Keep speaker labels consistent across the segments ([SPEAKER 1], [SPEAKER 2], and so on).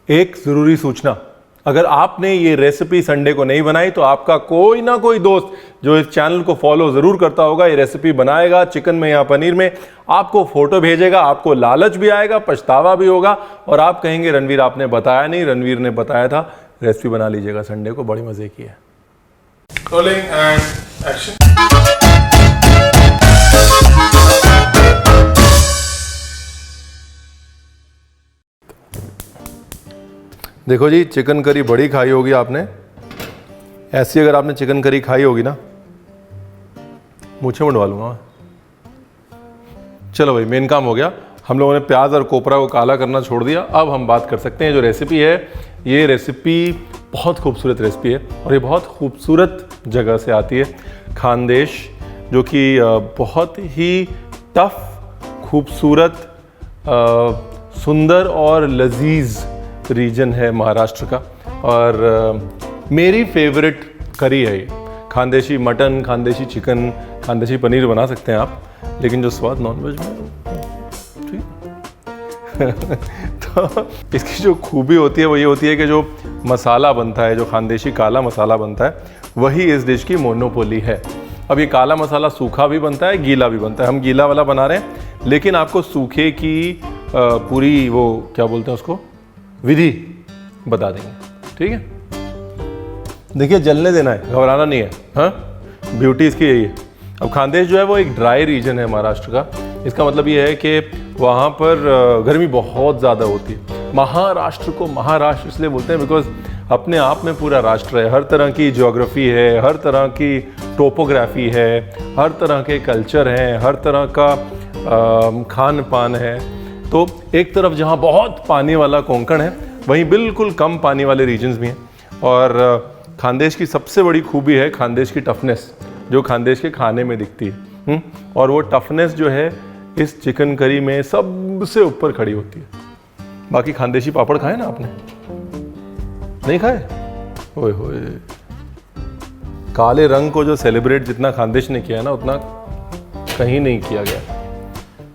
[SPEAKER 1] एक ज़रूरी सूचना, अगर आपने ये रेसिपी संडे को नहीं बनाई तो आपका कोई ना कोई दोस्त जो इस चैनल को फॉलो ज़रूर करता होगा ये रेसिपी बनाएगा चिकन में या पनीर में, आपको फोटो भेजेगा, आपको लालच भी आएगा, पछतावा भी होगा और आप कहेंगे रणवीर आपने बताया नहीं, रणवीर ने बताया था। रेसिपी बना लीजिएगा संडे को, बड़ी मज़े की है।
[SPEAKER 2] Rolling and action.
[SPEAKER 1] देखो जी, चिकन करी बड़ी खाई होगी आपने, ऐसी अगर आपने चिकन करी खाई होगी ना, मूंछें मुंडवा लूँगा मैं। चलो भाई, मेन काम हो गया। हम लोगों ने प्याज और कोपरा को काला करना छोड़ दिया। अब हम बात कर सकते हैं जो रेसिपी है, ये रेसिपी बहुत खूबसूरत रेसिपी है और ये बहुत खूबसूरत जगह से आती है, खानदेश, जो कि बहुत ही टफ, खूबसूरत, सुंदर और लजीज रीजन है महाराष्ट्र का। और मेरी फेवरेट करी है ये। खानदेशी मटन, खानदेशी चिकन, खानदेशी पनीर बना सकते हैं आप, लेकिन जो स्वाद नॉनवेज में तो इसकी जो खूबी होती है वो ये होती है कि जो मसाला बनता है, जो खानदेशी काला मसाला बनता है, वही इस डिश की मोनोपोली है। अब ये काला मसाला सूखा भी बनता है, गीला भी बनता है। हम गीला वाला बना रहे हैं, लेकिन आपको सूखे की पूरी वो क्या बोलते हैं उसको, विधि बता देंगे, ठीक है। देखिए, जलने देना है, घबराना नहीं है। हाँ, ब्यूटी इसकी यही है। अब खानदेश जो है वो एक ड्राई रीजन है महाराष्ट्र का। इसका मतलब ये है कि वहाँ पर गर्मी बहुत ज़्यादा होती है। महाराष्ट्र को महाराष्ट्र इसलिए बोलते हैं बिकॉज अपने आप में पूरा राष्ट्र है। हर तरह की ज्योग्राफी है, हर तरह की टोपोग्राफी है, हर तरह के कल्चर हैं, हर तरह का खान पान है। तो एक तरफ जहाँ बहुत पानी वाला कोंकण है, वहीं बिल्कुल कम पानी वाले रीजन्स भी हैं। और खानदेश की सबसे बड़ी खूबी है खानदेश की टफनेस, जो खानदेश के खाने में दिखती है। और वो टफनेस जो है इस चिकन करी में सबसे ऊपर खड़ी होती है। बाकी खानदेशी पापड़ खाए ना आपने? नहीं खाए? ओए होए, काले रंग को जो सेलिब्रेट जितना खानदेश ने किया है ना, उतना कहीं नहीं किया गया।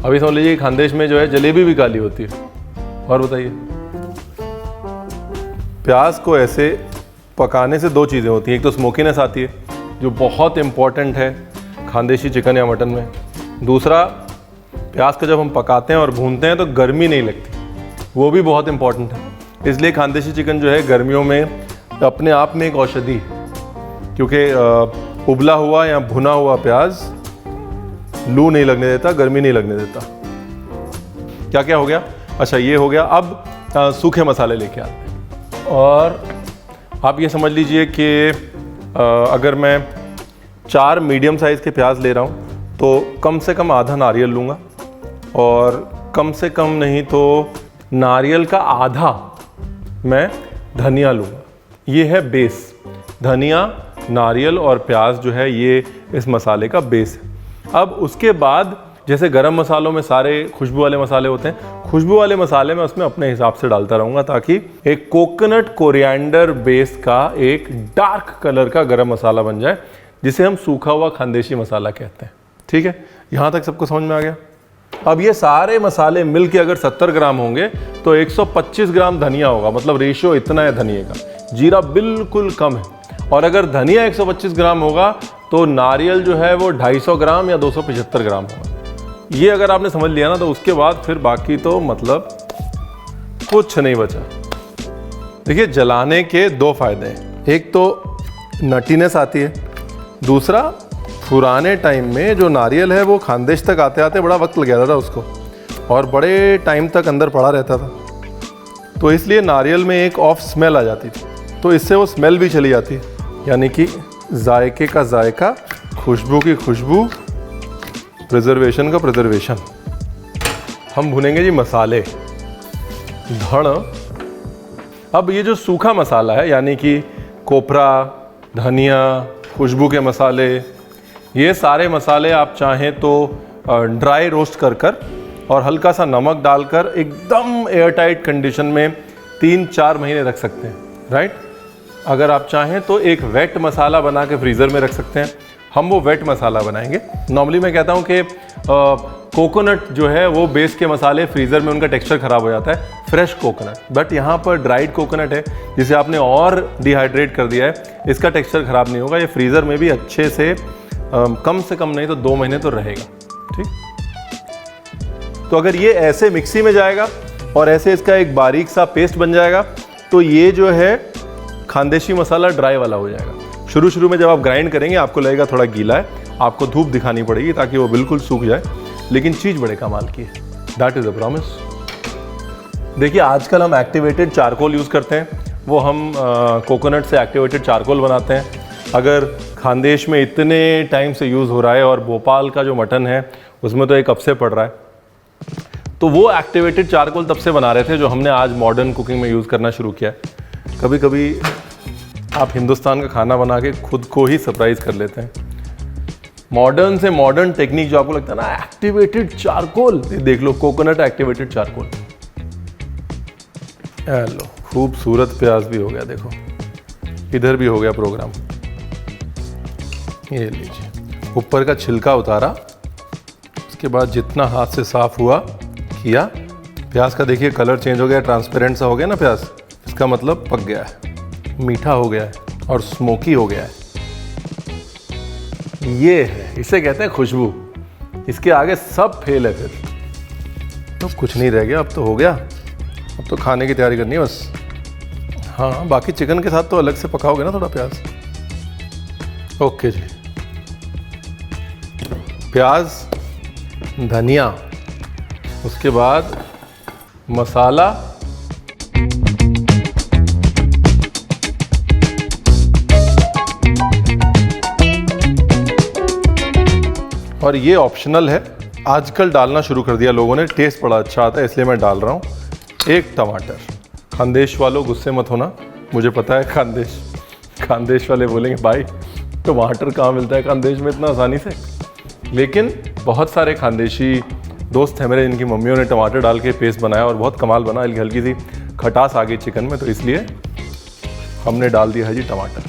[SPEAKER 1] अभी समझ लीजिए खानदेश में जो है जलेबी भी काली होती है। और बताइए, प्याज को ऐसे पकाने से दो चीज़ें होती हैं। एक तो स्मोकीनेस आती है, जो बहुत इम्पॉर्टेंट है खानदेशी चिकन या मटन में। दूसरा, प्याज को जब हम पकाते हैं और भूनते हैं तो गर्मी नहीं लगती, वो भी बहुत इम्पॉर्टेंट है। इसलिए खानदेशी चिकन जो है गर्मियों में अपने आप में एक औषधि है, क्योंकि उबला हुआ या भुना हुआ प्याज लू नहीं लगने देता, गर्मी नहीं लगने देता। क्या क्या हो गया? अच्छा, ये हो गया। अब सूखे मसाले लेके आते हैं। और आप ये समझ लीजिए कि अगर मैं 4 मीडियम साइज़ के प्याज ले रहा हूँ तो कम से कम आधा नारियल लूँगा, और कम से कम नहीं तो नारियल का आधा मैं धनिया लूँगा। ये है बेस। धनिया, नारियल और प्याज जो है ये इस मसाले का बेस है। अब उसके बाद जैसे गरम मसालों में सारे खुशबू वाले मसाले होते हैं, खुशबू वाले मसाले मैं उसमें अपने हिसाब से डालता रहूँगा, ताकि एक कोकोनट कोरिएंडर बेस का एक डार्क कलर का गरम मसाला बन जाए, जिसे हम सूखा हुआ खानदेशी मसाला कहते हैं। ठीक है, यहाँ तक सबको समझ में आ गया? अब ये सारे मसाले मिलके अगर 70 ग्राम होंगे तो 125 ग्राम धनिया होगा, मतलब रेशियो इतना है धनिया का। जीरा बिल्कुल कम है। और अगर धनिया 125 ग्राम होगा तो नारियल जो है वो 250 ग्राम या 275 ग्राम होगा। ये अगर आपने समझ लिया ना, तो उसके बाद फिर बाकी तो मतलब कुछ नहीं बचा। देखिए, जलाने के 2 फायदे हैं। एक तो नटीनेस आती है, दूसरा पुराने टाइम में जो नारियल है वो खानदेश तक आते आते बड़ा वक्त लग जाता था उसको, और बड़े टाइम तक अंदर पड़ा रहता था, तो इसलिए नारियल में एक ऑफ स्मेल आ जाती थी। तो इससे वो स्मेल भी चली जाती है, यानी कि जायके का जायका, खुशबू की खुशबू, प्रिजर्वेशन का प्रिजर्वेशन। हम भुनेंगे जी मसाले। धड़। अब ये जो सूखा मसाला है, यानी कि कोपरा, धनिया, खुशबू के मसाले, ये सारे मसाले आप चाहें तो ड्राई रोस्ट कर और हल्का सा नमक डालकर एकदम एयरटाइट कंडीशन में 3-4 महीने रख सकते हैं, राइट। अगर आप चाहें तो एक वेट मसाला बना के फ्रीज़र में रख सकते हैं। हम वो वेट मसाला बनाएंगे। नॉर्मली मैं कहता हूँ कि कोकोनट जो है वो बेस के मसाले फ्रीज़र में उनका टेक्सचर ख़राब हो जाता है, फ्रेश कोकोनट। बट यहाँ पर ड्राइड कोकोनट है जिसे आपने और डिहाइड्रेट कर दिया है, इसका टेक्सचर ख़राब नहीं होगा, ये फ्रीज़र में भी अच्छे से कम से कम नहीं तो 2 महीने तो रहेगा। ठीक, तो अगर ये ऐसे मिक्सी में जाएगा और ऐसे इसका एक बारीक सा पेस्ट बन जाएगा तो ये जो है खानदेशी मसाला ड्राई वाला हो जाएगा। शुरू में जब आप ग्राइंड करेंगे आपको लगेगा थोड़ा गीला है, आपको धूप दिखानी पड़ेगी ताकि वो बिल्कुल सूख जाए, लेकिन चीज़ बड़े कमाल की है। That is a promise. देखिए आजकल हम एक्टिवेटेड चारकोल यूज़ करते हैं, वो हम कोकोनट से एक्टिवेटेड चारकोल बनाते हैं। अगर खानदेश में इतने टाइम से यूज़ हो रहा है और भोपाल का जो मटन है उसमें तो एक कब से पड़ रहा है, तो वो एक्टिवेटेड चारकोल तब से बना रहे थे जो हमने आज मॉडर्न कुकिंग में यूज़ करना शुरू किया है। कभी कभी आप हिंदुस्तान का खाना बना के खुद को ही सरप्राइज कर लेते हैं। मॉडर्न से मॉडर्न टेक्निक जो आपको लगता है ना, एक्टिवेटेड चारकोल, देख लो कोकोनट एक्टिवेटेड चारकोल। लो खूबसूरत प्याज भी हो गया, देखो इधर भी हो गया प्रोग्राम। ये लीजिए, ऊपर का छिलका उतारा, उसके बाद जितना हाथ से साफ हुआ किया। प्याज का देखिए कलर चेंज हो गया, ट्रांसपेरेंट सा हो गया ना प्याज, इसका मतलब पक गया है, मीठा हो गया है और स्मोकी हो गया है। ये है, इसे कहते हैं खुशबू। इसके आगे सब फेल है, फिर तो कुछ नहीं रह गया, अब तो हो गया। अब तो खाने की तैयारी करनी है बस। हाँ, बाकी चिकन के साथ तो अलग से पकाओगे ना थोड़ा प्याज। ओके जी, प्याज, धनिया, उसके बाद मसाला, और ये ऑप्शनल है, आजकल डालना शुरू कर दिया लोगों ने, टेस्ट बड़ा अच्छा आता है इसलिए मैं डाल रहा हूँ। एक टमाटर। खानदेश वालों गुस्से मत होना, मुझे पता है खानदेश वाले बोलेंगे भाई टमाटर कहाँ मिलता है खानदेश में इतना आसानी से, लेकिन बहुत सारे खानदेशी दोस्त हैं मेरे जिनकी मम्मियों ने टमाटर डाल के पेस्ट बनाया और बहुत कमाल बना। हल्की सी खटास आ गई चिकन में, तो इसलिए हमने डाल दिया है जी टमाटर।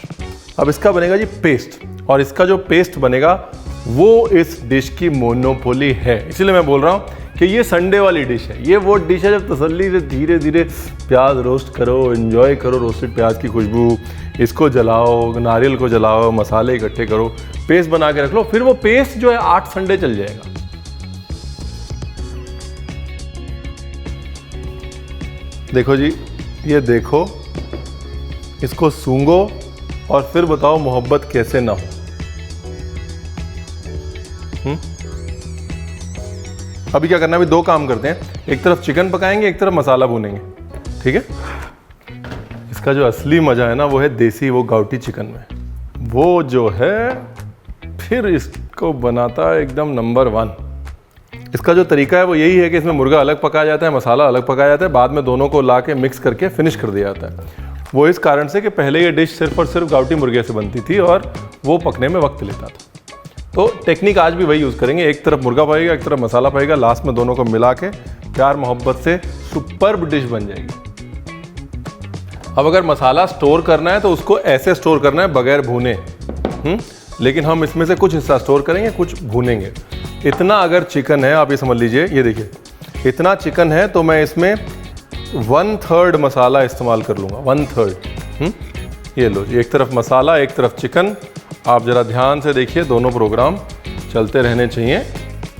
[SPEAKER 1] अब इसका बनेगा जी पेस्ट, और इसका जो पेस्ट बनेगा वो इस डिश की मोनोपोली है। इसीलिए मैं बोल रहा हूँ कि ये संडे वाली डिश है। ये वो डिश है जब तसल्ली से धीरे धीरे प्याज रोस्ट करो, एंजॉय करो रोस्टेड प्याज की खुशबू, इसको जलाओ, नारियल को जलाओ, मसाले इकट्ठे करो, पेस्ट बना के रख लो, फिर वो पेस्ट जो है 8 संडे चल जाएगा। देखो जी, ये देखो, इसको सूंघो और फिर बताओ मोहब्बत कैसे ना हो। अभी क्या करना है, अभी 2 काम करते हैं, एक तरफ चिकन पकाएंगे, एक तरफ मसाला भूनेंगे, ठीक है। इसका जो असली मजा है ना वो है देसी, वो गाउटी चिकन में, वो जो है फिर इसको बनाता है एकदम नंबर 1। इसका जो तरीका है वो यही है कि इसमें मुर्गा अलग पकाया जाता है, मसाला अलग पकाया जाता है, बाद में दोनों को ला के मिक्स करके फिनिश कर दिया जाता है। वो इस कारण से कि पहले ये डिश सिर्फ और सिर्फ गाउटी मुर्गे से बनती थी और वो पकने में वक्त लेता था। तो टेक्निक आज भी वही यूज़ करेंगे, एक तरफ मुर्गा पकेगा, एक तरफ मसाला पकेगा, लास्ट में दोनों को मिला के प्यार मोहब्बत से सुपर्ब डिश बन जाएगी। अब अगर मसाला स्टोर करना है तो उसको ऐसे स्टोर करना है बगैर भूने, लेकिन हम इसमें से कुछ हिस्सा स्टोर करेंगे, कुछ भूनेंगे। इतना अगर चिकन है, आप ये समझ लीजिए, ये देखिए इतना चिकन है तो मैं इसमें 1/3 मसाला इस्तेमाल कर लूँगा, 1/3। ये लो जी, एक तरफ मसाला एक तरफ चिकन। आप ज़रा ध्यान से देखिए, दोनों प्रोग्राम चलते रहने चाहिए।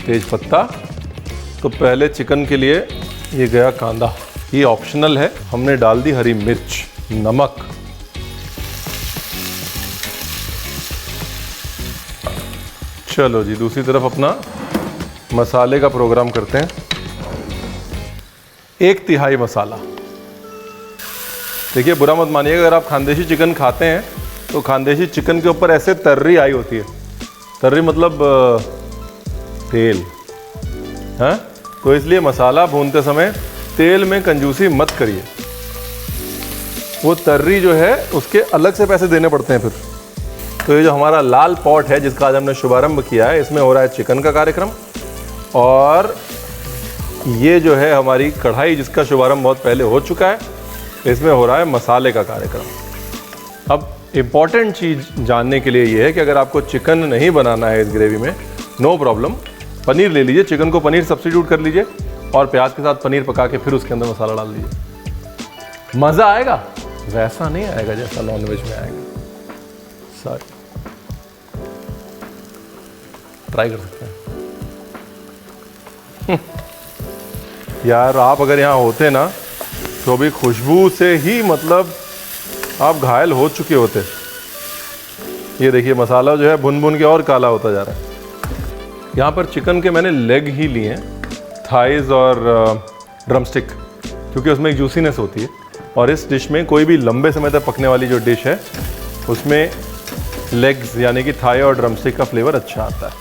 [SPEAKER 1] तेज पत्ता, तो पहले चिकन के लिए ये गया कांदा, ये ऑप्शनल है, हमने डाल दी हरी मिर्च, नमक, चलो जी दूसरी तरफ अपना मसाले का प्रोग्राम करते हैं। 1/3 मसाला। देखिए बुरा मत मानिएगा, अगर आप खानदेशी चिकन खाते हैं तो खानदेशी चिकन के ऊपर ऐसे तर्री आई होती है, तर्री मतलब तेल, हाँ, तो इसलिए मसाला भूनते समय तेल में कंजूसी मत करिए, वो तर्री जो है उसके अलग से पैसे देने पड़ते हैं फिर। तो ये जो हमारा लाल पॉट है जिसका आज हमने शुभारंभ किया है, इसमें हो रहा है चिकन का कार्यक्रम, और ये जो है हमारी कढ़ाई जिसका शुभारंभ बहुत पहले हो चुका है, इसमें हो रहा है मसाले का कार्यक्रम। अब इम्पॉर्टेंट चीज़ जानने के लिए ये है कि अगर आपको चिकन नहीं बनाना है इस ग्रेवी में, नो प्रॉब्लम, पनीर ले लीजिए, चिकन को पनीर सब्स्टिट्यूट कर लीजिए और प्याज के साथ पनीर पका के फिर उसके अंदर मसाला डाल दीजिए। मज़ा आएगा, वैसा नहीं आएगा जैसा नॉनवेज में आएगा। सॉरी, ट्राई कर सकते हैं। यार आप अगर यहाँ होते ना तो भी खुशबू से ही मतलब आप घायल हो चुके होते। ये देखिए मसाला जो है भुन भुन के और काला होता जा रहा है। यहाँ पर चिकन के मैंने लेग ही लिए हैं, थाइज और ड्रमस्टिक, क्योंकि उसमें एक जूसीनेस होती है और इस डिश में कोई भी लंबे समय तक पकने वाली जो डिश है उसमें लेग्स यानी कि थाई और ड्रमस्टिक का फ्लेवर अच्छा आता है।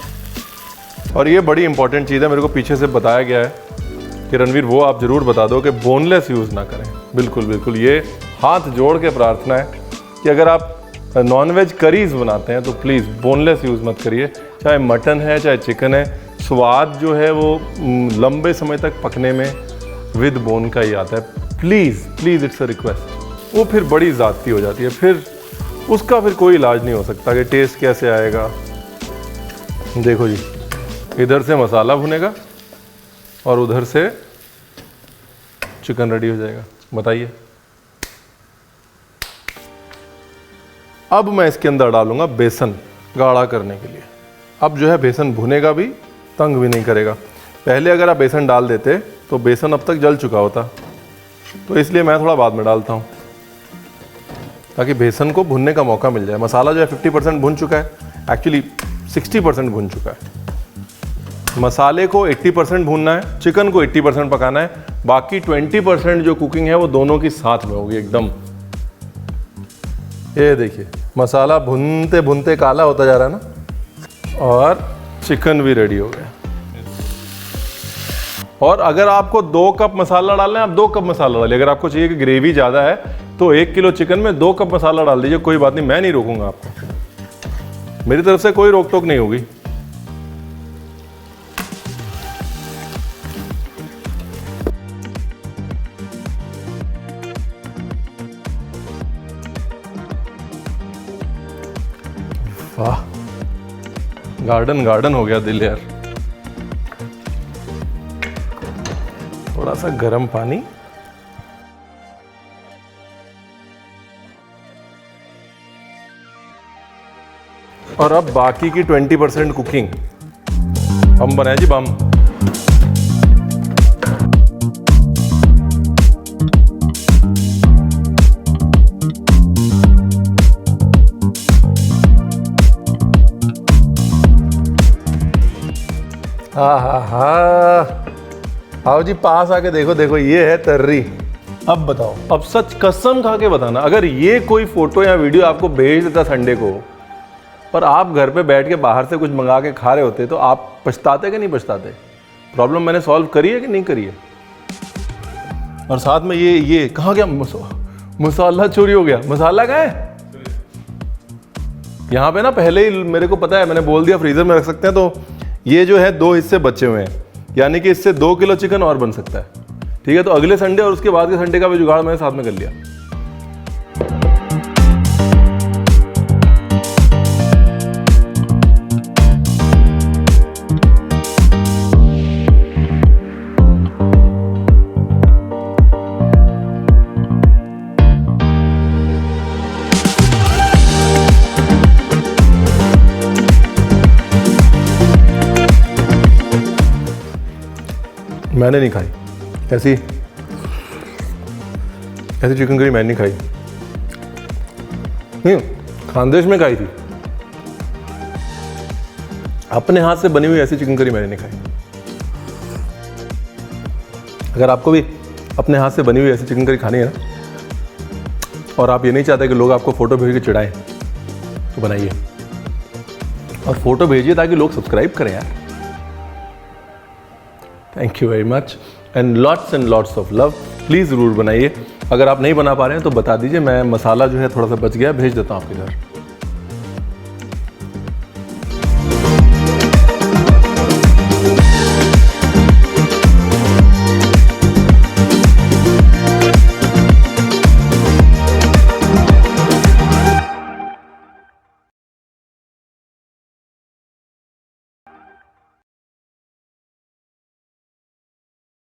[SPEAKER 1] और ये बड़ी इंपॉर्टेंट चीज़ है, मेरे को पीछे से बताया गया है कि रणवीर वो आप ज़रूर बता दो कि बोनलेस यूज़ ना करें। बिल्कुल बिल्कुल, ये हाथ जोड़ के प्रार्थना है कि अगर आप नॉनवेज करीज बनाते हैं तो प्लीज़ बोनलेस यूज़ मत करिए, चाहे मटन है चाहे चिकन है। स्वाद जो है वो लंबे समय तक पकने में विद बोन का ही आता है। Please please, it's a request. वो फिर बड़ी ज़्यादती हो जाती है, फिर उसका फिर कोई इलाज नहीं हो सकता कि टेस्ट कैसे आएगा। देखो जी, इधर से मसाला भुनेगा और उधर से चिकन रेडी हो जाएगा। बताइए, अब मैं इसके अंदर डालूंगा बेसन गाढ़ा करने के लिए। अब जो है बेसन भुनेगा भी, तंग भी नहीं करेगा। पहले अगर आप बेसन डाल देते तो बेसन अब तक जल चुका होता, तो इसलिए मैं थोड़ा बाद में डालता हूँ ताकि बेसन को भुनने का मौका मिल जाए। मसाला जो है 50% भुन चुका है, एक्चुअली 60% भुन चुका है। मसाले को 80% भूनना है, चिकन को 80% पकाना है, बाकी 20% जो कुकिंग है वो दोनों की साथ में होगी एकदम। ये देखिए मसाला भुनते भुनते काला होता जा रहा है ना, और चिकन भी रेडी हो गया। और अगर आपको 2 कप मसाला डालना है, आप 2 कप मसाला डालिए। अगर आपको चाहिए कि ग्रेवी ज़्यादा है तो 1 किलो चिकन में 2 कप मसाला डाल दीजिए, कोई बात नहीं, मैं नहीं रोकूंगा आपको, मेरी तरफ से कोई रोक टोक नहीं होगी। वाह, गार्डन गार्डन हो गया दिल यार। थोड़ा सा गर्म पानी, और अब बाकी की 20% कुकिंग हम बनाए जी बम। आओ जी पास आके देखो, देखो ये है तर्री। अब बताओ, अब सच कसम खा के बताना, अगर ये कोई फोटो या वीडियो आपको भेज देता संडे को, पर आप घर पे बैठ के बाहर से कुछ मंगा के खा रहे होते, तो आप पछताते कि नहीं पछताते? प्रॉब्लम मैंने सॉल्व करी है कि नहीं करी है? और साथ में ये कहाँ गया मसाला? चोरी हो गया। मसाला कहाँ है? यहाँ पे ना पहले ही मेरे को पता है, मैंने बोल दिया फ्रीजर में रख सकते हैं। तो ये जो है 2 हिस्से बचे हुए हैं, यानी कि इससे 2 किलो चिकन और बन सकता है। ठीक है, तो अगले संडे और उसके बाद के संडे का भी जुगाड़ मैंने साथ में कर लिया। मैंने नहीं खाई ऐसी चिकन करी, मैंने नहीं खाई। खानदेश में खाई थी, अपने हाथ से बनी हुई ऐसी चिकन करी मैंने नहीं खाई। अगर आपको भी अपने हाथ से बनी हुई ऐसी चिकन करी खानी है ना, और आप ये नहीं चाहते कि लोग आपको फोटो भेज के चिढ़ाएं, तो बनाइए और फोटो भेजिए ताकि लोग सब्सक्राइब करें यार। Thank you very much and lots of love. Please ज़रूर बनाइए। अगर आप नहीं बना पा रहे हैं तो बता दीजिए, मैं मसाला जो है थोड़ा सा बच गया, भेज देता हूँ आपके घर।